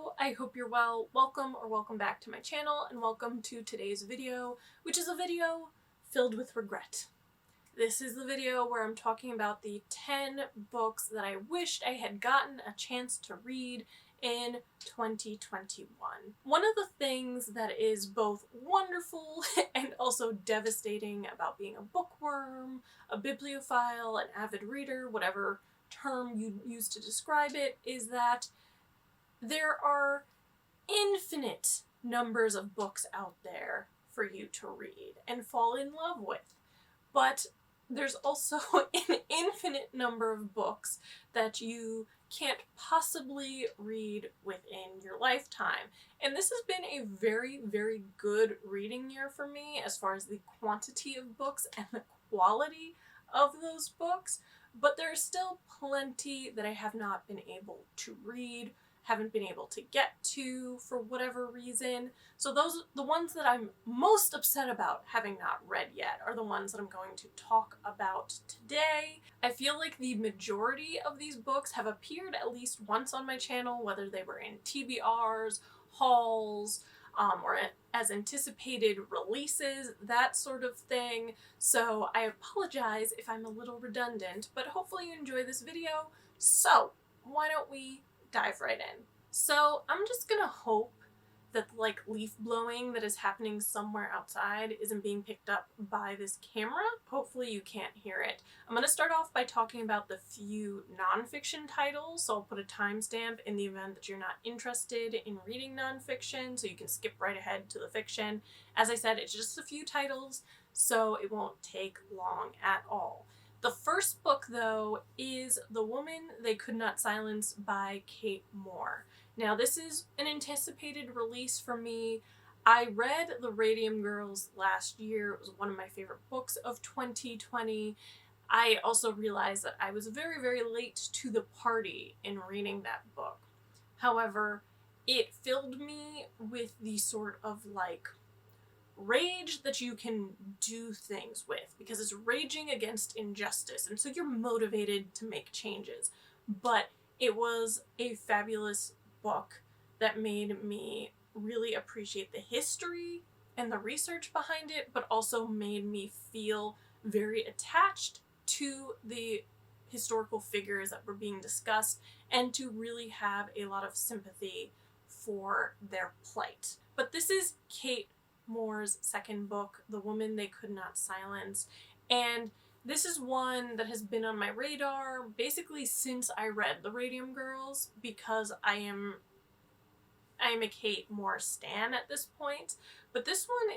Hello, I hope you're well. Welcome or welcome back to my channel and welcome to today's video, which is a video filled with regret. This is the video where I'm talking about the 10 books that I wished I had gotten a chance to read in 2021. One of the things that is both wonderful and also devastating about being a bookworm, a bibliophile, an avid reader, whatever term you use to describe it, is that there are infinite numbers of books out there for you to read and fall in love with. But there's also an infinite number of books that you can't possibly read within your lifetime. And this has been a very, very good reading year for me as far as the quantity of books and the quality of those books. But there are still plenty that I have not been able to read, haven't been able to get to for whatever reason. So the ones that I'm most upset about having not read yet are the ones that I'm going to talk about today. I feel like the majority of these books have appeared at least once on my channel, whether they were in TBRs, hauls, or as anticipated releases, that sort of thing. So I apologize if I'm a little redundant, but hopefully you enjoy this video. So why don't we dive right in. So I'm just gonna hope that the leaf blowing that is happening somewhere outside isn't being picked up by this camera. Hopefully you can't hear it. I'm gonna start off by talking about the few nonfiction titles, so I'll put a timestamp in the event that you're not interested in reading nonfiction, so you can skip right ahead to the fiction. As I said, it's just a few titles, so it won't take long at all. The first book, though, is The Woman They Could Not Silence by Kate Moore. Now, this is an anticipated release for me. I read The Radium Girls last year. It was one of my favorite books of 2020. I also realized that I was very, very late to the party in reading that book. However, it filled me with the sort of rage that you can do things with, because it's raging against injustice, and so you're motivated to make changes. But it was a fabulous book that made me really appreciate the history and the research behind it, but also made me feel very attached to the historical figures that were being discussed and to really have a lot of sympathy for their plight. But this is Kate Moore's second book, The Woman They Could Not Silence, and this is one that has been on my radar basically since I read The Radium Girls, because I am a Kate Moore stan at this point. But this one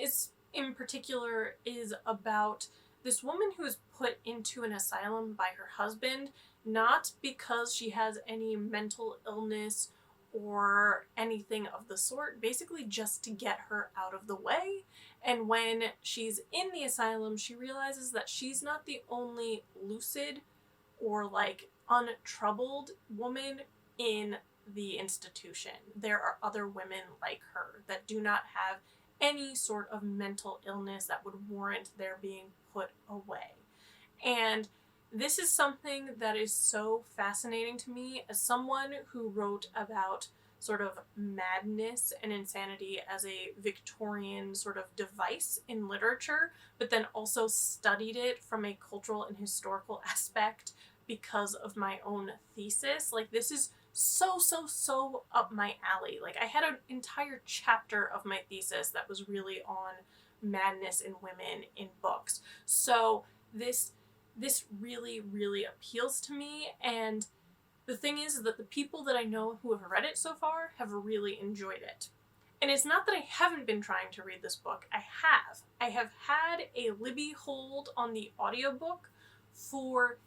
in particular is about this woman who is put into an asylum by her husband, not because she has any mental illness or anything of the sort, basically just to get her out of the way. And when she's in the asylum, she realizes that she's not the only lucid or untroubled woman in the institution. There are other women like her that do not have any sort of mental illness that would warrant their being put away. And this is something that is so fascinating to me as someone who wrote about sort of madness and insanity as a Victorian sort of device in literature, but then also studied it from a cultural and historical aspect because of my own thesis. This is so up my alley. I had an entire chapter of my thesis that was really on madness in women in books. So this really, really appeals to me, and the thing is that the people that I know who have read it so far have really enjoyed it. And it's not that I haven't been trying to read this book. I have. I have had a Libby hold on the audiobook for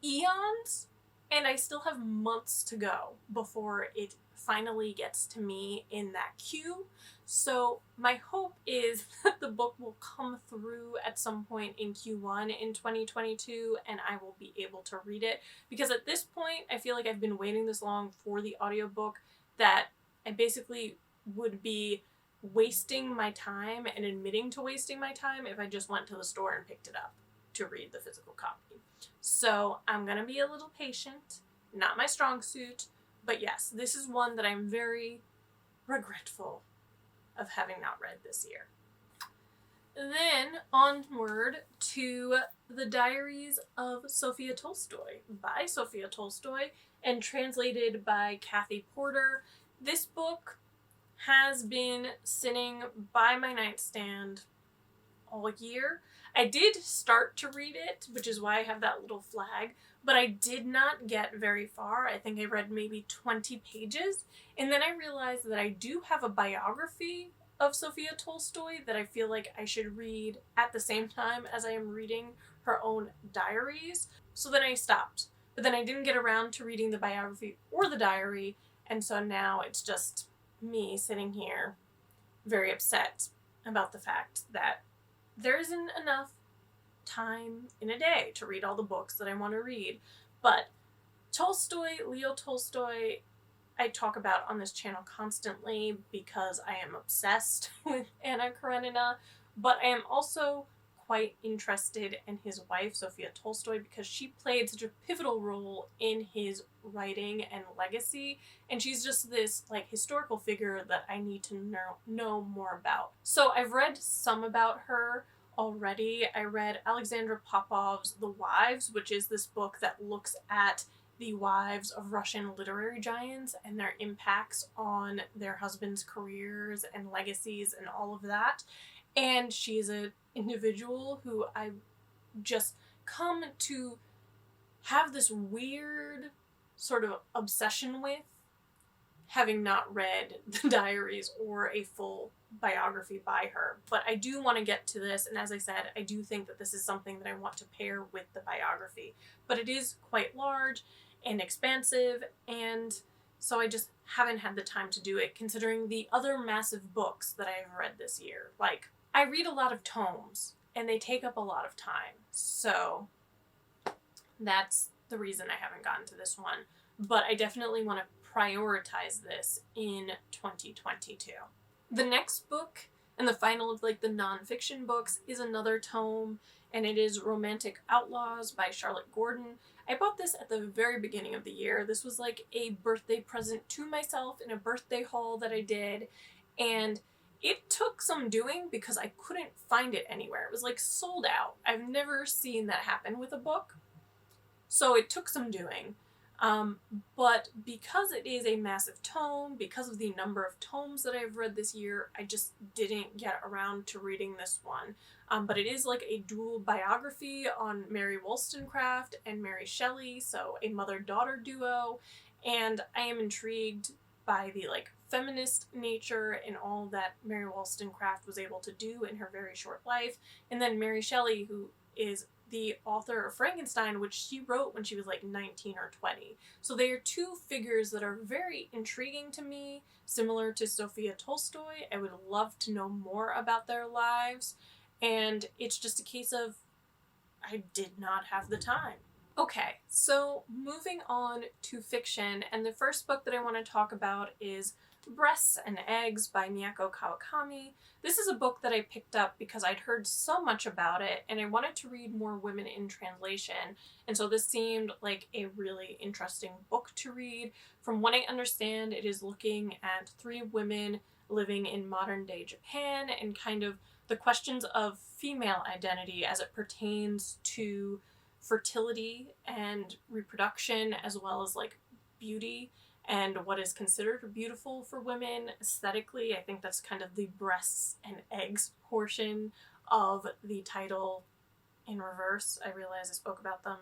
eons, and I still have months to go before it finally gets to me in that queue. So my hope is that the book will come through at some point in Q1 in 2022 and I will be able to read it, because at this point I feel like I've been waiting this long for the audiobook that I basically would be wasting my time and admitting to wasting my time if I just went to the store and picked it up to read the physical copy. So I'm gonna be a little patient, not my strong suit, but yes, this is one that I'm very, regretful of having not read this year. Then onward to The Diaries of Sophia Tolstoy by Sophia Tolstoy and translated by Kathy Porter. This book has been sitting by my nightstand all year. I did start to read it, which is why I have that little flag, but I did not get very far. I think I read maybe 20 pages, and then I realized that I do have a biography of Sophia Tolstoy that I feel like I should read at the same time as I am reading her own diaries. So then I stopped. But then I didn't get around to reading the biography or the diary, and so now it's just me sitting here very upset about the fact that there isn't enough time in a day to read all the books that I want to read. But Tolstoy, Leo Tolstoy, I talk about on this channel constantly because I am obsessed with Anna Karenina, but I am also quite interested in his wife, Sophia Tolstoy, because she played such a pivotal role in his writing and legacy, and she's just this like historical figure that I need to know more about. So I've read some about her already. I read Alexandra Popov's The Wives, which is this book that looks at the wives of Russian literary giants and their impacts on their husbands' careers and legacies and all of that. And she's an individual who I just come to have this weird sort of obsession with, having not read the diaries or a full biography by her. But I do want to get to this, and as I said, I do think that this is something that I want to pair with the biography. But it is quite large and expansive, and so I just haven't had the time to do it, considering the other massive books that I have read this year. Like, I read a lot of tomes, and they take up a lot of time, so that's the reason I haven't gotten to this one. But I definitely want to prioritize this in 2022. The next book, and the final of like the nonfiction books, is another tome, and it is Romantic Outlaws by Charlotte Gordon. I bought this at the very beginning of the year. This was like a birthday present to myself in a birthday haul that I did, and it took some doing because I couldn't find it anywhere. It was like sold out. I've never seen that happen with a book, so it took some doing. But because it is a massive tome, because of the number of tomes that I've read this year, I just didn't get around to reading this one. But it is like a dual biography on Mary Wollstonecraft and Mary Shelley, so a mother-daughter duo, and I am intrigued by the like feminist nature and all that Mary Wollstonecraft was able to do in her very short life, and then Mary Shelley, who is the author of Frankenstein, which she wrote when she was like 19 or 20. So they are two figures that are very intriguing to me, similar to Sophia Tolstoy. I would love to know more about their lives, and it's just a case of I did not have the time. Okay, so moving on to fiction, and the first book that I want to talk about is Breasts and Eggs by Miyako Kawakami. This is a book that I picked up because I'd heard so much about it and I wanted to read more women in translation, and so this seemed like a really interesting book to read. From what I understand, it is looking at 3 women living in modern day Japan and kind of the questions of female identity as it pertains to fertility and reproduction, as well as like beauty and what is considered beautiful for women aesthetically. I think that's kind of the breasts and eggs portion of the title in reverse. I realize I spoke about them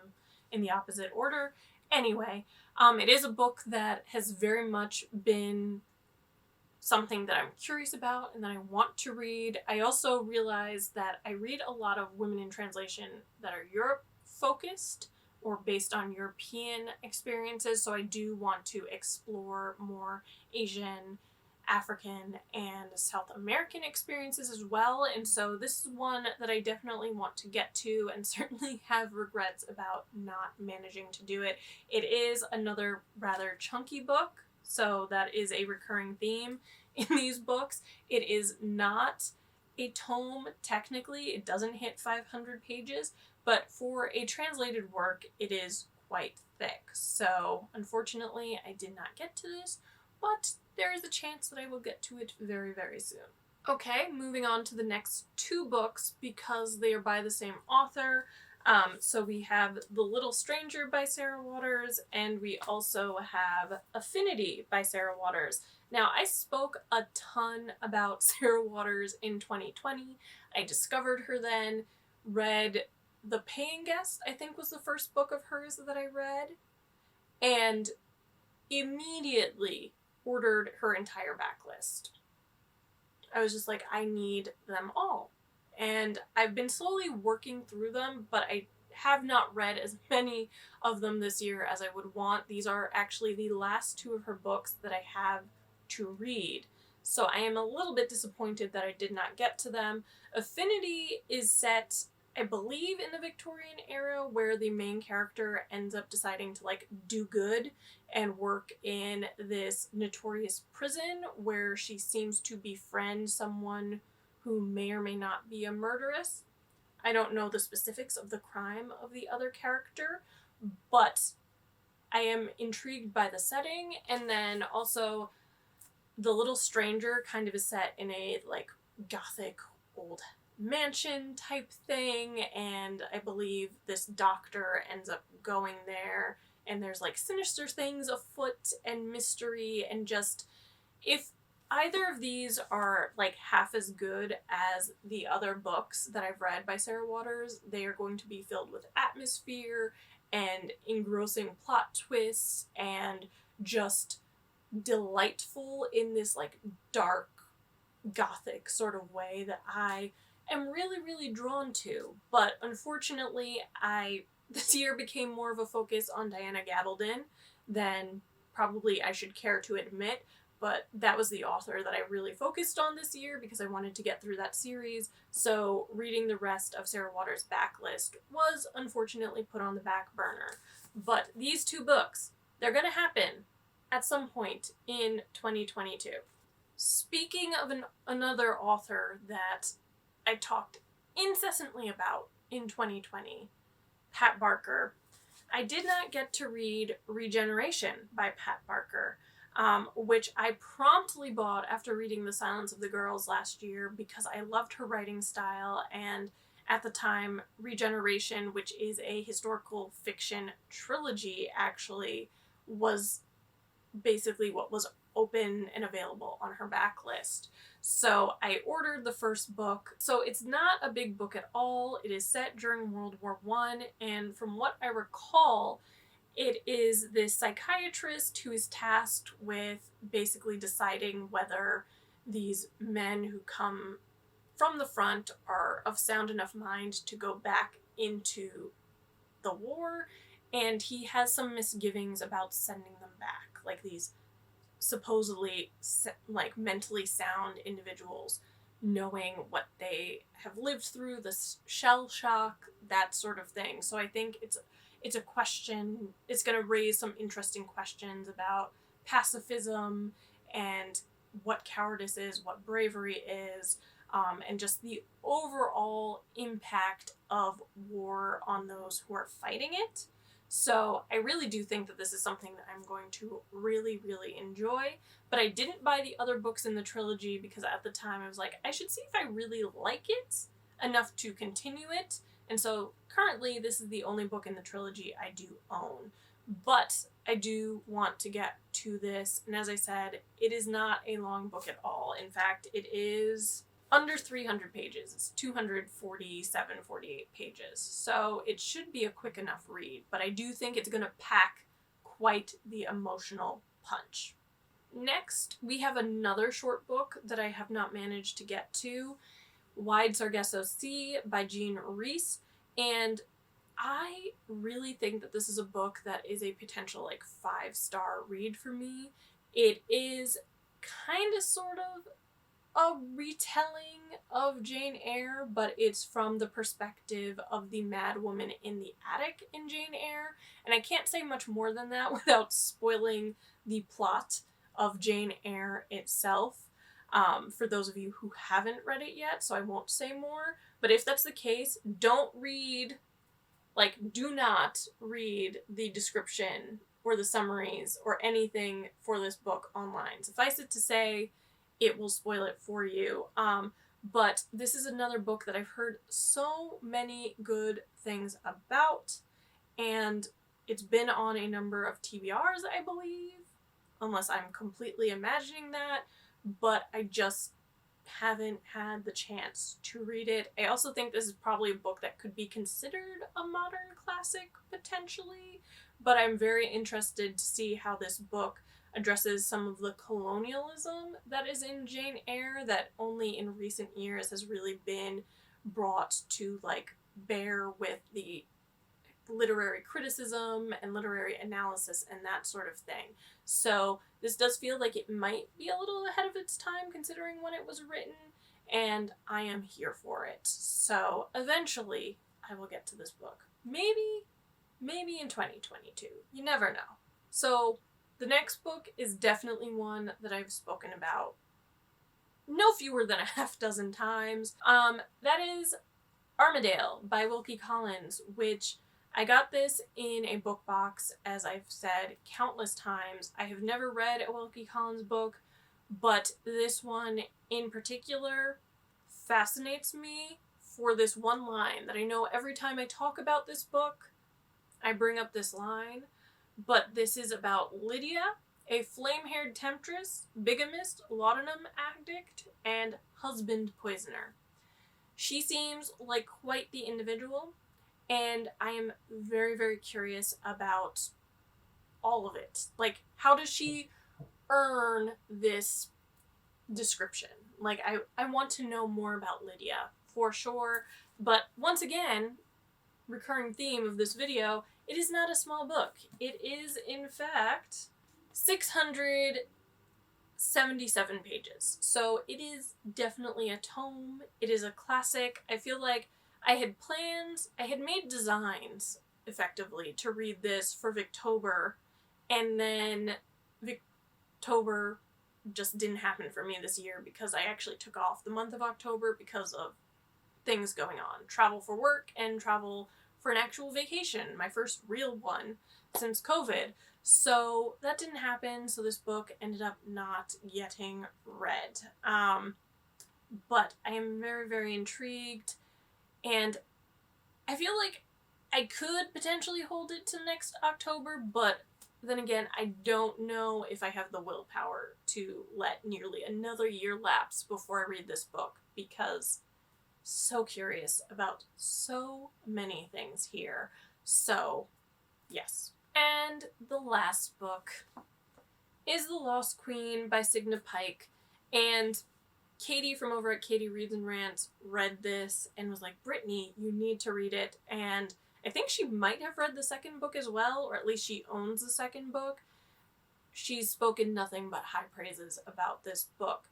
in the opposite order. Anyway, it is a book that has very much been something that I'm curious about and that I want to read. I also realize that I read a lot of women in translation that are Europe focused or based on European experiences, so I do want to explore more Asian, African, and South American experiences as well, and so this is one that I definitely want to get to and certainly have regrets about not managing to do it. It is another rather chunky book, so that is a recurring theme in these books. It is not a tome technically, it doesn't hit 500 pages, but for a translated work, it is quite thick. So unfortunately, I did not get to this, but there is a chance that I will get to it very, very soon. Okay, moving on to the next two books because they are by the same author. So we have The Little Stranger by Sarah Waters, and we also have Affinity by Sarah Waters. Now, I spoke a ton about Sarah Waters in 2020. I discovered her then, read The Paying Guest, I think was the first book of hers that I read, and immediately ordered her entire backlist. I was just like, I need them all. And I've been slowly working through them, but I have not read as many of them this year as I would want. These are actually the last two of her books that I have to read. So I am a little bit disappointed that I did not get to them. Affinity is set, I believe, in the Victorian era, where the main character ends up deciding to like do good and work in this notorious prison where she seems to befriend someone who may or may not be a murderess. I don't know the specifics of the crime of the other character, but I am intrigued by the setting. And then also The Little Stranger kind of is set in a like gothic old mansion type thing, and I believe this doctor ends up going there, and there's like sinister things afoot and mystery, and just, if either of these are like half as good as the other books that I've read by Sarah Waters, they are going to be filled with atmosphere and engrossing plot twists and just delightful in this like dark gothic sort of way that I am really, really drawn to. But unfortunately, this year became more of a focus on Diana Gabaldon than probably I should care to admit, but that was the author that I really focused on this year because I wanted to get through that series, so reading the rest of Sarah Waters' backlist was unfortunately put on the back burner. But these two books, they're gonna happen at some point in 2022. Speaking of another author that I talked incessantly about in 2020, Pat Barker, I did not get to read Regeneration by Pat Barker, which I promptly bought after reading The Silence of the Girls last year because I loved her writing style, and at the time, Regeneration, which is a historical fiction trilogy, actually was basically what was open and available on her backlist. So I ordered the first book. So it's not a big book at all. It is set during World War I, and from what I recall, it is this psychiatrist who is tasked with basically deciding whether these men who come from the front are of sound enough mind to go back into the war, and he has some misgivings about sending them back, like these supposedly like mentally sound individuals knowing what they have lived through, the shell shock, that sort of thing. So I think it's a question, it's going to raise some interesting questions about pacifism and what cowardice is, what bravery is, and just the overall impact of war on those who are fighting it. So I really do think that this is something that I'm going to really, really enjoy. But I didn't buy the other books in the trilogy because at the time I was like, I should see if I really like it enough to continue it. And so currently this is the only book in the trilogy I do own. But I do want to get to this. And as I said, it is not a long book at all. In fact, it is under 300 pages. It's 247, 48 pages. So it should be a quick enough read, but I do think it's going to pack quite the emotional punch. Next, we have another short book that I have not managed to get to, Wide Sargasso Sea by Jean Reese, and I really think that this is a book that is a potential like 5-star read for me. It is kind of sort of a retelling of Jane Eyre, but it's from the perspective of the mad woman in the attic in Jane Eyre, and I can't say much more than that without spoiling the plot of Jane Eyre itself, for those of you who haven't read it yet, so I won't say more. But if that's the case, do not read the description or the summaries or anything for this book online. Suffice it to say, it will spoil it for you. But this is another book that I've heard so many good things about, and it's been on a number of TBRs, I believe, unless I'm completely imagining that, but I just haven't had the chance to read it. I also think this is probably a book that could be considered a modern classic, potentially, but I'm very interested to see how this book addresses some of the colonialism that is in Jane Eyre that only in recent years has really been brought to like bear with the literary criticism and literary analysis and that sort of thing. So this does feel like it might be a little ahead of its time considering when it was written, and I am here for it. So eventually I will get to this book. Maybe in 2022. You never know. So the next book is definitely one that I've spoken about no fewer than a half dozen times. That is Armadale by Wilkie Collins, which I got this in a book box, as I've said countless times. I have never read a Wilkie Collins book, but this one in particular fascinates me for this one line that I know every time I talk about this book, I bring up this line. But this is about Lydia, a flame-haired temptress, bigamist, laudanum addict, and husband poisoner. She seems like quite the individual, and I am very, very curious about all of it. Like, how does she earn this description? Like, I want to know more about Lydia, for sure. But once again, recurring theme of this video, it is not a small book. It is, in fact, 677 pages. So it is definitely a tome. It is a classic. I feel like I had made designs, effectively, to read this for Victober, and then Victober just didn't happen for me this year because I actually took off the month of October because of things going on. Travel for work and travel for an actual vacation, my first real one since COVID. So that didn't happen, so this book ended up not getting read. But I am very, very intrigued, and I feel like I could potentially hold it to next October, but then again, I don't know if I have the willpower to let nearly another year lapse before I read this book, because so curious about so many things here. So, yes. And the last book is The Lost Queen by Signa Pike, and Katie from over at Katie Reads and Rants read this and was like, Brittany, you need to read it. And I think she might have read the second book as well, or at least she owns the second book. She's spoken nothing but high praises about this book.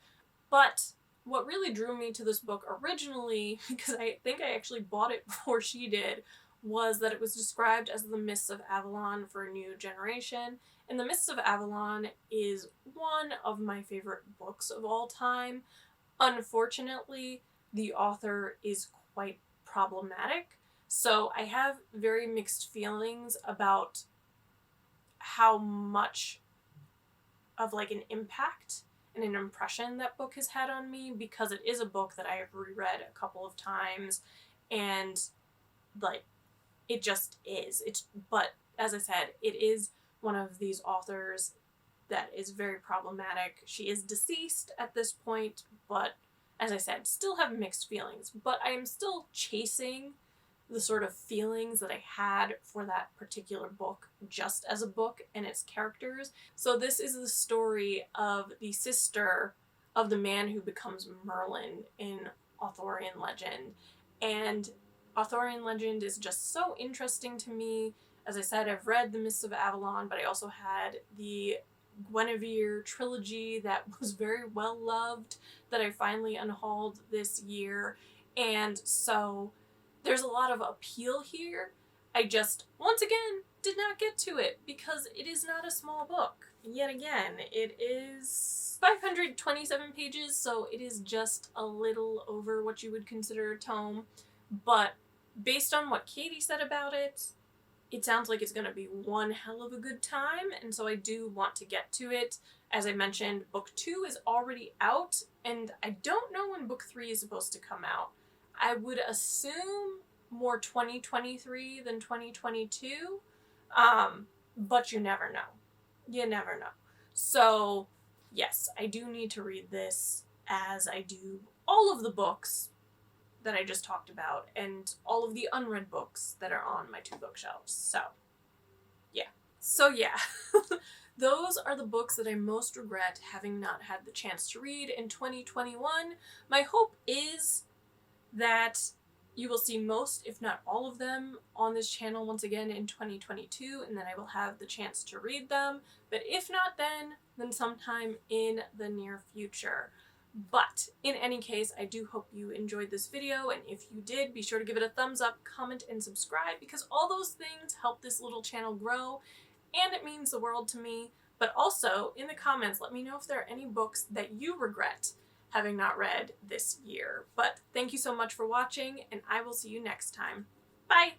But what really drew me to this book originally, because I think I actually bought it before she did, was that it was described as the Mists of Avalon for a new generation. And the Mists of Avalon is one of my favorite books of all time. Unfortunately, the author is quite problematic, so I have very mixed feelings about how much of like an impact and an impression that book has had on me, because it is a book that I have reread a couple of times, and like it just is. But as I said, it is one of these authors that is very problematic. She is deceased at this point, but as I said, still have mixed feelings. But I am still chasing the sort of feelings that I had for that particular book just as a book and its characters. So this is the story of the sister of the man who becomes Merlin in Arthurian legend. And Arthurian legend is just so interesting to me. As I said, I've read The Mists of Avalon, but I also had the Guinevere trilogy that was very well loved that I finally unhauled this year. And so there's a lot of appeal here. I just, once again, did not get to it because it is not a small book. Yet again, it is 527 pages, so it is just a little over what you would consider a tome. But based on what Katie said about it, it sounds like it's going to be one hell of a good time, and so I do want to get to it. As I mentioned, book 2 is already out, and I don't know when book 3 is supposed to come out. I would assume more 2023 than 2022, but you never know. You never know. So, yes, I do need to read this, as I do all of the books that I just talked about, and all of the unread books that are on my 2 bookshelves. So yeah. Those are the books that I most regret having not had the chance to read in 2021. My hope is that you will see most, if not all of them, on this channel once again in 2022, and then I will have the chance to read them. But if not then sometime in the near future. But in any case, I do hope you enjoyed this video, and if you did, be sure to give it a thumbs up, comment, and subscribe, because all those things help this little channel grow, and it means the world to me. But also, in the comments, let me know if there are any books that you regret having not read this year. But thank you so much for watching, and I will see you next time. Bye!